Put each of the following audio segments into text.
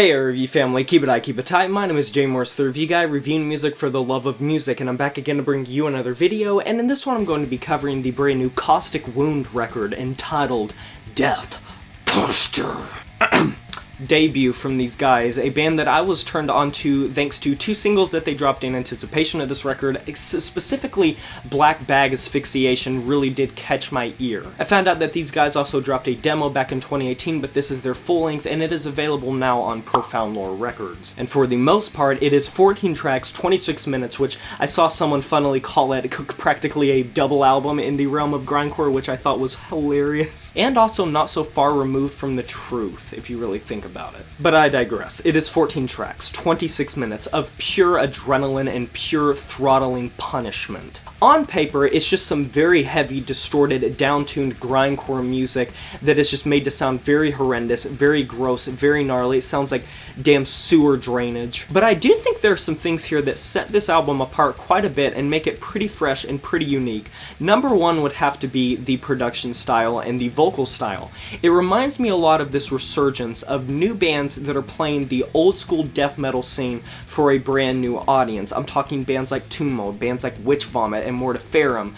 Hey review family, keep it high, keep it tight. My name is Jay Morris, the review guy, reviewing music for the love of music, and I'm back again to bring you another video, and in this one I'm going to be covering the brand new Caustic Wound record entitled Death Posture. Debut from these guys, a band that I was turned on to thanks to two singles that they dropped in anticipation of this record. Specifically, Black Bag Asphyxiation really did catch my ear. I found out that these guys also dropped a demo back in 2018, but this is their full length and it is available now on Profound Lore Records. And for the most part, it is 14 tracks, 26 minutes, which I saw someone funnily call it practically a double album in the realm of grindcore, which I thought was hilarious. And also not so far removed from the truth, if you really think about it. But I digress. It is 14 tracks, 26 minutes of pure adrenaline and pure throttling punishment. On paper, it's just some very heavy, distorted, down-tuned grindcore music that is just made to sound very horrendous, very gross, very gnarly. It sounds like damn sewer drainage. But I do think there are some things here that set this album apart quite a bit and make it pretty fresh and pretty unique. Number one would have to be the production style and the vocal style. It reminds me a lot of this resurgence of new bands that are playing the old school death metal scene for a brand new audience. I'm talking bands like Tomb Mode, bands like Witch Vomit, and Mortiferum,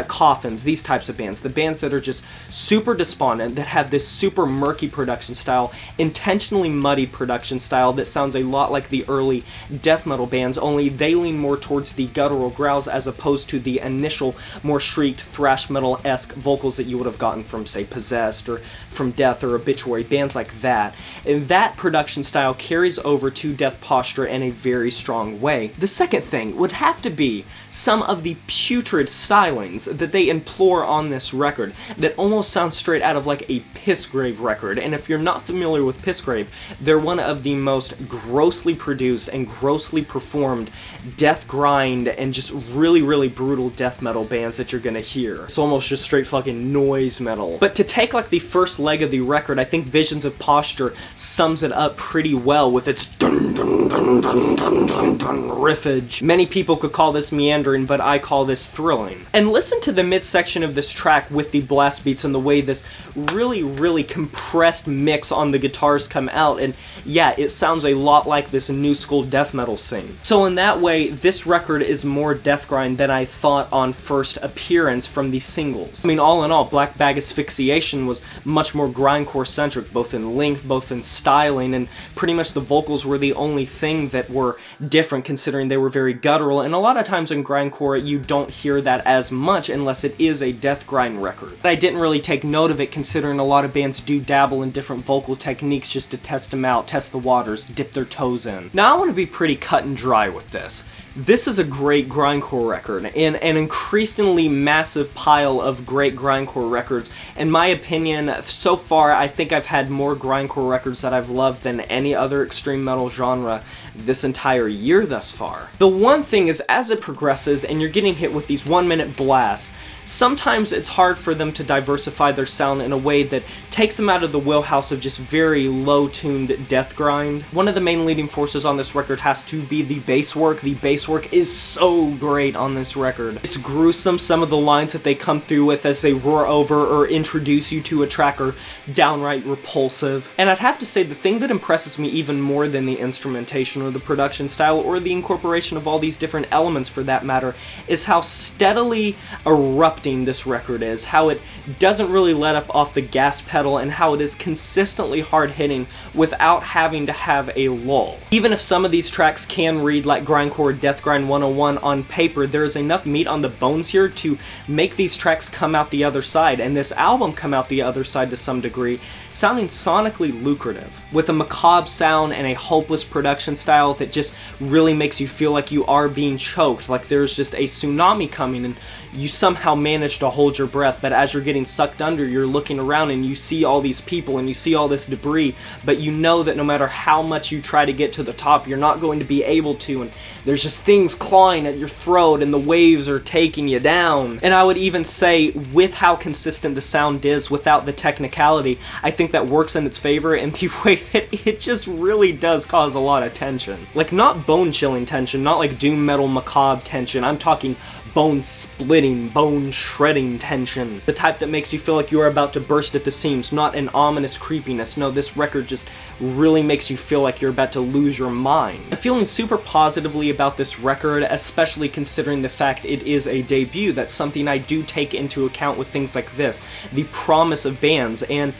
Coffins, these types of bands. The bands that are just super despondent, that have this super murky production style, intentionally muddied production style that sounds a lot like the early death metal bands, only they lean more towards the guttural growls as opposed to the initial, more shrieked, thrash metal-esque vocals that you would have gotten from, say, Possessed, or from Death or Obituary, bands like that. And that production style carries over to Death Posture in a very strong way. The second thing would have to be some of the putrid stylings that they implore on this record that almost sounds straight out of like a Pissgrave record. And if you're not familiar with Pissgrave, they're one of the most grossly produced and grossly performed death grind and just really, really brutal death metal bands that you're gonna hear. It's almost just straight fucking noise metal. But to take like the first leg of the record, I think Visions of Posture sums it up pretty well with its dun dun dun dun dun dun dun riffage. Many people could call this meandering, but I call this thrilling. And listen to the midsection of this track with the blast beats and the way this really, really compressed mix on the guitars come out, and yeah, it sounds a lot like this new school death metal scene. So in that way, this record is more death grind than I thought on first appearance from the singles. I mean, all in all, Black Bag Asphyxiation was much more grindcore centric, both in length, both in styling, and pretty much the vocals were the only thing that were different considering they were very guttural, and a lot of times in grindcore you don't hear that as much unless it is a death grind record. I didn't really take note of it considering a lot of bands do dabble in different vocal techniques just to test them out, test the waters, dip their toes in. Now I want to be pretty cut and dry with this. This is a great grindcore record, and an increasingly massive pile of great grindcore records. In my opinion, so far I think I've had more grindcore records that I've loved than any other extreme metal genre this entire year thus far. The one thing is, as it progresses and you're getting hit with these 1-minute blasts, sometimes it's hard for them to diversify their sound in a way that takes them out of the wheelhouse of just very low-tuned death grind. One of the main leading forces on this record has to be the bass work. The bass work is so great on this record. It's gruesome. Some of the lines that they come through with as they roar over or introduce you to a track are downright repulsive. And I'd have to say the thing that impresses me even more than the instrumentation or the production style or the incorporation of all these different elements for that matter is how steadily erupting this record is, how it doesn't really let up off the gas pedal, and how it is consistently hard-hitting without having to have a lull. Even if some of these tracks can read like grindcore death grind 101 on paper, there is enough meat on the bones here to make these tracks come out the other side, and this album come out the other side to some degree, sounding sonically lucrative, with a macabre sound and a hopeless production style that just really makes you feel like you are being choked, like there's just a tsunami coming and you somehow manage to hold your breath, but as you're getting sucked under, you're looking around and you see all these people and you see all this debris, but you know that no matter how much you try to get to the top, you're not going to be able to, and there's just things clawing at your throat and the waves are taking you down. And I would even say, with how consistent the sound is without the technicality, I think that works in its favor in the way that it just really does cause a lot of tension. Like, not bone-chilling tension, not like doom metal macabre tension, I'm talking bone-splitting, bone-shredding tension. The type that makes you feel like you are about to burst at the seams, not an ominous creepiness. No, this record just really makes you feel like you're about to lose your mind. I'm feeling super positively about this record, especially considering the fact it is a debut. That's something I do take into account with things like this, the promise of bands, and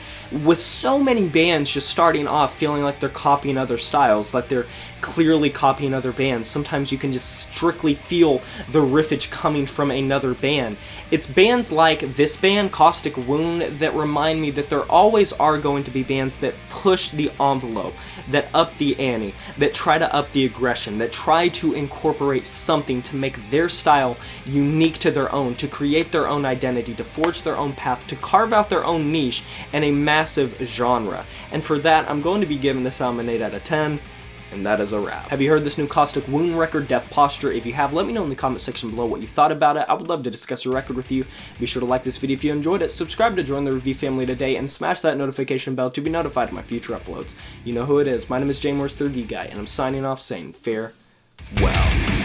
with so many bands just starting off feeling like they're copying other styles, like they're clearly copying other bands. Sometimes you can just strictly feel the riffage coming from another band. It's bands like this band, Caustic Wound, that remind me that there always are going to be bands that push the envelope, that up the ante, that try to up the aggression, that try to incorporate something to make their style unique to their own, to create their own identity, to forge their own path, to carve out their own niche and a massive genre. And for that, I'm going to be giving this album an 8 out of 10. And that is a wrap. Have you heard this new Caustic Wound record, Death Posture? If you have, let me know in the comment section below what you thought about it. I would love to discuss your record with you. Be sure to like this video if you enjoyed it, subscribe to join the review family today, and smash that notification bell to be notified of my future uploads. You know who it is. My name is Morse, 3D Guy, and I'm signing off saying farewell.